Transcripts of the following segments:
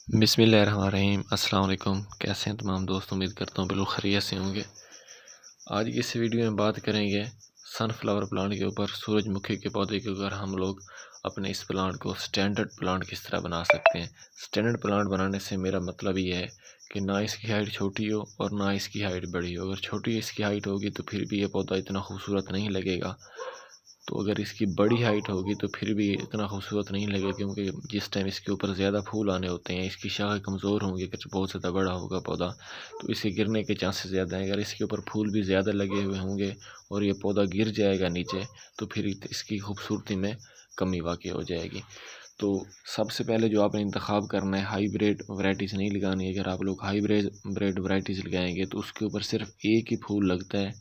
बिस्मिल्लाहिर्रहमानिर्रहीम। अस्सलाम वालेकुम। कैसे हैं तमाम दोस्त? उम्मीद करता हूँ बिल्कुल खैरियत से होंगे। आज की इस वीडियो में बात करेंगे सनफ्लावर प्लांट के ऊपर, सूरजमुखी के पौधे के ऊपर हम लोग अपने इस प्लांट को स्टैंडर्ड प्लांट किस तरह बना सकते हैं। स्टैंडर्ड प्लांट बनाने से मेरा मतलब ये है कि ना इसकी हाइट छोटी हो और ना इसकी हाइट बड़ी हो। अगर छोटी इसकी हाइट होगी तो फिर भी ये पौधा इतना खूबसूरत नहीं लगेगा, तो अगर इसकी बड़ी हाइट होगी तो फिर भी इतना खूबसूरत नहीं लगेगा, क्योंकि जिस टाइम इसके ऊपर ज़्यादा फूल आने होते हैं, इसकी शाखें कमज़ोर होंगी। अगर बहुत ज़्यादा बड़ा होगा पौधा तो इसके गिरने के चांसेस ज़्यादा हैं। अगर इसके ऊपर फूल भी ज़्यादा लगे हुए होंगे और ये पौधा गिर जाएगा नीचे, तो फिर इसकी खूबसूरती में कमी वाक़ई हो जाएगी। तो सबसे पहले जो आपने इंतखाब करना है, हाईब्रिड वैराइटीज़ नहीं लगानी है। अगर आप लोग हाईब्रिड वैराइटीज़ लगाएंगे तो उसके ऊपर सिर्फ एक ही फूल लगता है,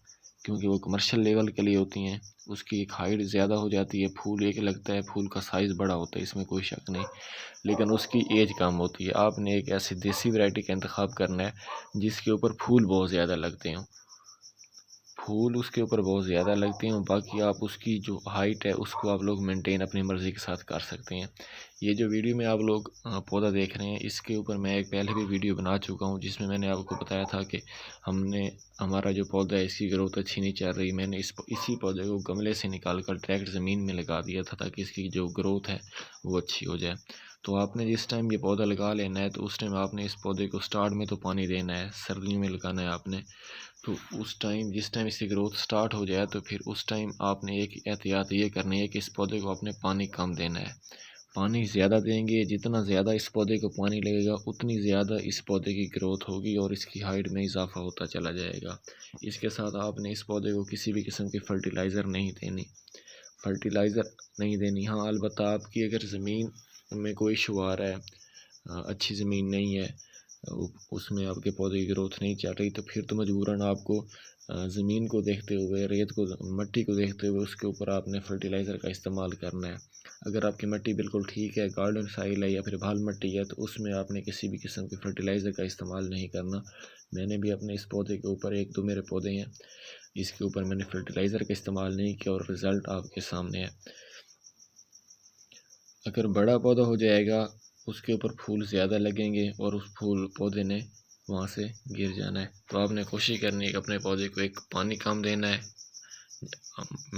क्योंकि वो कमर्शियल लेवल के लिए होती हैं। उसकी एक हाइट ज़्यादा हो जाती है, फूल एक लगता है, फूल का साइज़ बड़ा होता है, इसमें कोई शक नहीं, लेकिन उसकी एज कम होती है। आपने एक ऐसी देसी वैरायटी का इंतखाब करना है जिसके ऊपर फूल बहुत ज़्यादा लगते हों, फूल उसके ऊपर बहुत ज़्यादा लगते हैं। बाकी आप उसकी जो हाइट है उसको आप लोग मेंटेन अपनी मर्ज़ी के साथ कर सकते हैं। ये जो वीडियो में आप लोग पौधा देख रहे हैं, इसके ऊपर मैं एक पहले भी वीडियो बना चुका हूँ, जिसमें मैंने आपको बताया था कि हमारा जो पौधा है इसकी ग्रोथ अच्छी नहीं चल रही। मैंने इसी पौधे को गमले से निकाल कर डायरेक्ट ज़मीन में लगा दिया था, ताकि इसकी जो ग्रोथ है वो अच्छी हो जाए। तो आपने जिस टाइम ये पौधा लगा लेना है, तो उस टाइम आपने इस पौधे को स्टार्ट में तो पानी देना है, सर्दियों में लगाना है आपने। तो उस टाइम जिस टाइम इसकी ग्रोथ स्टार्ट हो जाए, तो फिर उस टाइम आपने एक एहतियात ये करनी है कि इस पौधे को आपने पानी कम देना है। पानी ज़्यादा देंगे, जितना ज़्यादा इस पौधे को पानी लगेगा उतनी ज़्यादा इस पौधे की ग्रोथ होगी और इसकी हाइट में इजाफा होता चला जाएगा। इसके साथ आपने इस पौधे को किसी भी किस्म की फर्टिलाइज़र नहीं देनी। हाँ, अलबत्ता आपकी अगर ज़मीन में कोई इशू आ रहा है, अच्छी ज़मीन नहीं है, उसमें आपके पौधे की ग्रोथ नहीं चल रही, तो फिर तो मजबूरन आपको ज़मीन को देखते हुए, मट्टी को देखते हुए उसके ऊपर आपने फर्टिलाइज़र का इस्तेमाल करना है। अगर आपकी मिट्टी बिल्कुल ठीक है, गार्डन साइल है या फिर भाल मिट्टी है, तो उसमें आपने किसी भी किस्म के फर्टिलाइज़र का इस्तेमाल नहीं करना। मैंने भी अपने इस पौधे के ऊपर, एक दो मेरे पौधे हैं, इसके ऊपर मैंने फर्टिलाइज़र का इस्तेमाल नहीं किया और रिज़ल्ट आपके सामने है। अगर बड़ा पौधा हो जाएगा, उसके ऊपर फूल ज़्यादा लगेंगे और उस पौधे ने वहाँ से गिर जाना है। तो आपने कोशिश करनी है कि अपने पौधे को एक पानी कम देना है।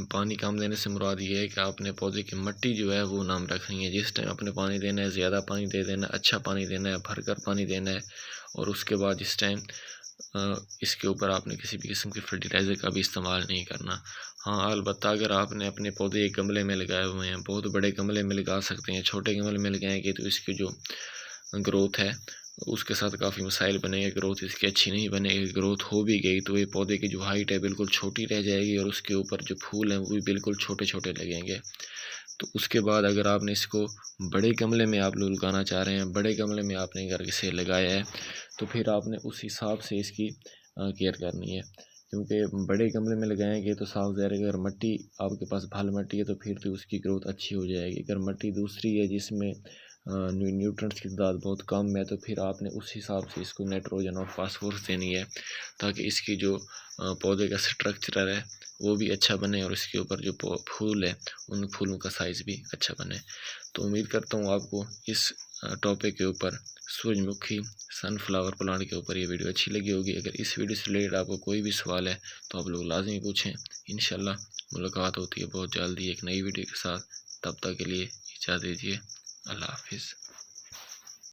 पानी कम देने से मुराद ये है कि आपने पौधे की मिट्टी जो है वो नाम रखनी है। जिस टाइम आपने पानी देना है, ज़्यादा पानी दे देना है, अच्छा पानी देना है, भरकर पानी देना है। और उसके बाद जिस टाइम इसके ऊपर आपने किसी भी किस्म के फर्टिलाइज़र का भी इस्तेमाल नहीं करना। हाँ, अलबत्ता अगर आपने अपने पौधे एक गमले में लगाए हुए हैं, बहुत बड़े गमले में लगा सकते हैं, छोटे गमले में लगाएंगे तो इसकी जो ग्रोथ है उसके साथ काफ़ी मसाइल बनेंगे। ग्रोथ इसकी अच्छी नहीं बनेगी। ग्रोथ हो भी गई तो ये पौधे की जो हाइट है बिल्कुल छोटी रह जाएगी और उसके ऊपर जो फूल हैं वो भी बिल्कुल छोटे छोटे लगेंगे। तो उसके बाद अगर आपने इसको बड़े गमले में आप लोग लगाना चाह रहे हैं, बड़े गमले में आपने घर से लगाया है, तो फिर आपने उस हिसाब से इसकी केयर करनी है। क्योंकि बड़े गमले में लगाएंगे तो साफ ज़ाहिर है, अगर मिट्टी आपके पास भाल मिट्टी है तो फिर तो उसकी ग्रोथ अच्छी हो जाएगी। अगर मिट्टी दूसरी है जिसमें न्यूट्रंट्स की तादाद बहुत कम है, तो फिर आपने उस हिसाब से इसको नाइट्रोजन और फास्फोरस देनी है, ताकि इसकी जो पौधे का स्ट्रक्चर है वो भी अच्छा बने और इसके ऊपर जो फूल है उन फूलों का साइज़ भी अच्छा बने। तो उम्मीद करता हूँ आपको इस टॉपिक के ऊपर, सूरजमुखी सनफ्लावर प्लांट के ऊपर, ये वीडियो अच्छी लगी होगी। अगर इस वीडियो से रिलेटेड आपको कोई भी सवाल है तो आप लोग लाजमी पूछें। इंशाल्लाह मुलाकात होती है बहुत जल्दी एक नई वीडियो के साथ। तब तक के लिए इजाज़त दीजिए। अल्लाह हाफिज़।